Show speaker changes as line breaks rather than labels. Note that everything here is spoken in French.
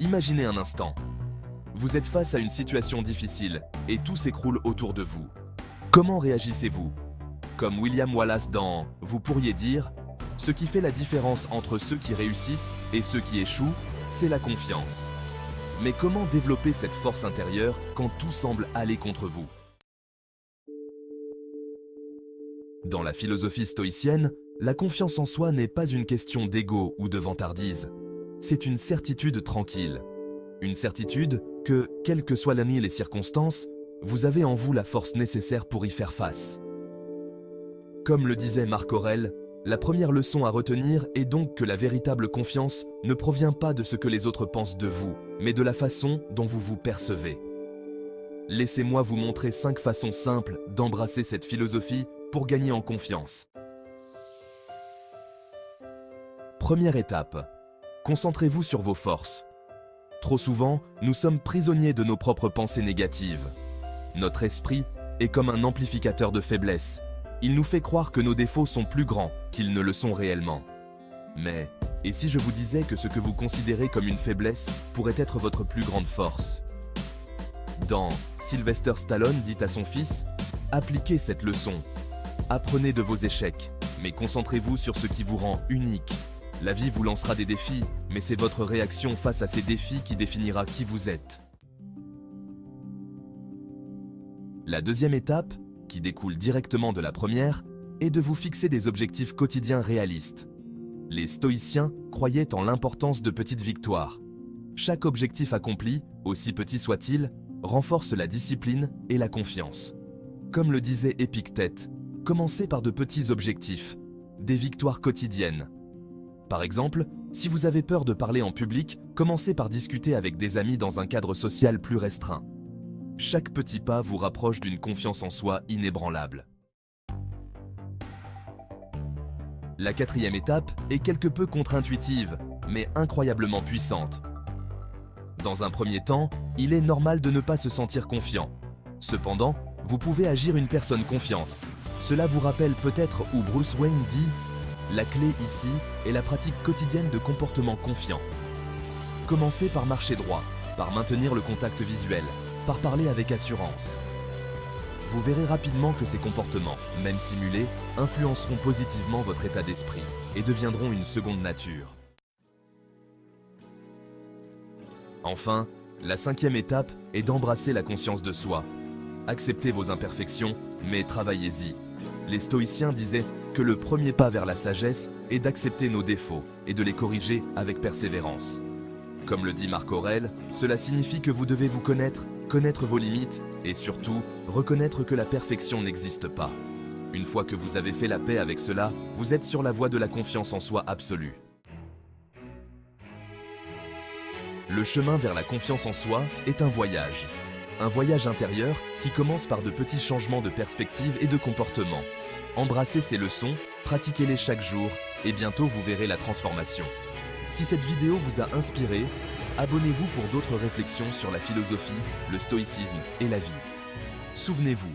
Imaginez un instant. Vous êtes face à une situation difficile et tout s'écroule autour de vous. Comment réagissez-vous? Comme William Wallace dans « Vous pourriez dire », ce qui fait la différence entre ceux qui réussissent et ceux qui échouent, c'est la confiance. Mais comment développer cette force intérieure quand tout semble aller contre vous? Dans la philosophie stoïcienne, la confiance en soi n'est pas une question d'ego ou de vantardise. C'est une certitude tranquille. Une certitude que, quelles que soient les circonstances, vous avez en vous la force nécessaire pour y faire face. Comme le disait Marc Aurèle, la première leçon à retenir est donc que la véritable confiance ne provient pas de ce que les autres pensent de vous, mais de la façon dont vous vous percevez. Laissez-moi vous montrer 5 façons simples d'embrasser cette philosophie pour gagner en confiance. Première étape. Concentrez-vous sur vos forces. Trop souvent, nous sommes prisonniers de nos propres pensées négatives. Notre esprit est comme un amplificateur de faiblesse. Il nous fait croire que nos défauts sont plus grands qu'ils ne le sont réellement. Mais, et si je vous disais que ce que vous considérez comme une faiblesse pourrait être votre plus grande force? Dans Sylvester Stallone dit à son fils, « Appliquez cette leçon. Apprenez de vos échecs, mais concentrez-vous sur ce qui vous rend unique. La vie vous lancera des défis, mais c'est votre réaction face à ces défis qui définira qui vous êtes. » La deuxième étape, qui découle directement de la première, est de vous fixer des objectifs quotidiens réalistes. Les stoïciens croyaient en l'importance de petites victoires. Chaque objectif accompli, aussi petit soit-il, renforce la discipline et la confiance. Comme le disait Épictète, commencez par de petits objectifs, des victoires quotidiennes. Par exemple, si vous avez peur de parler en public, commencez par discuter avec des amis dans un cadre social plus restreint. Chaque petit pas vous rapproche d'une confiance en soi inébranlable. La quatrième étape est quelque peu contre-intuitive, mais incroyablement puissante. Dans un premier temps, il est normal de ne pas se sentir confiant. Cependant, vous pouvez agir une personne confiante. Cela vous rappelle peut-être où Bruce Wayne dit « La clé ici est la pratique quotidienne de comportements confiants. » Commencez par marcher droit, par maintenir le contact visuel, par parler avec assurance. Vous verrez rapidement que ces comportements, même simulés, influenceront positivement votre état d'esprit et deviendront une seconde nature. Enfin, la cinquième étape est d'embrasser la conscience de soi. Acceptez vos imperfections, mais travaillez-y. Les stoïciens disaient que le premier pas vers la sagesse est d'accepter nos défauts et de les corriger avec persévérance. Comme le dit Marc Aurèle, cela signifie que vous devez vous connaître vos limites et surtout, reconnaître que la perfection n'existe pas. Une fois que vous avez fait la paix avec cela, vous êtes sur la voie de la confiance en soi absolue. Le chemin vers la confiance en soi est un voyage intérieur qui commence par de petits changements de perspective et de comportement. Embrassez ces leçons, pratiquez-les chaque jour et bientôt vous verrez la transformation. Si cette vidéo vous a inspiré, abonnez-vous pour d'autres réflexions sur la philosophie, le stoïcisme et la vie. Souvenez-vous,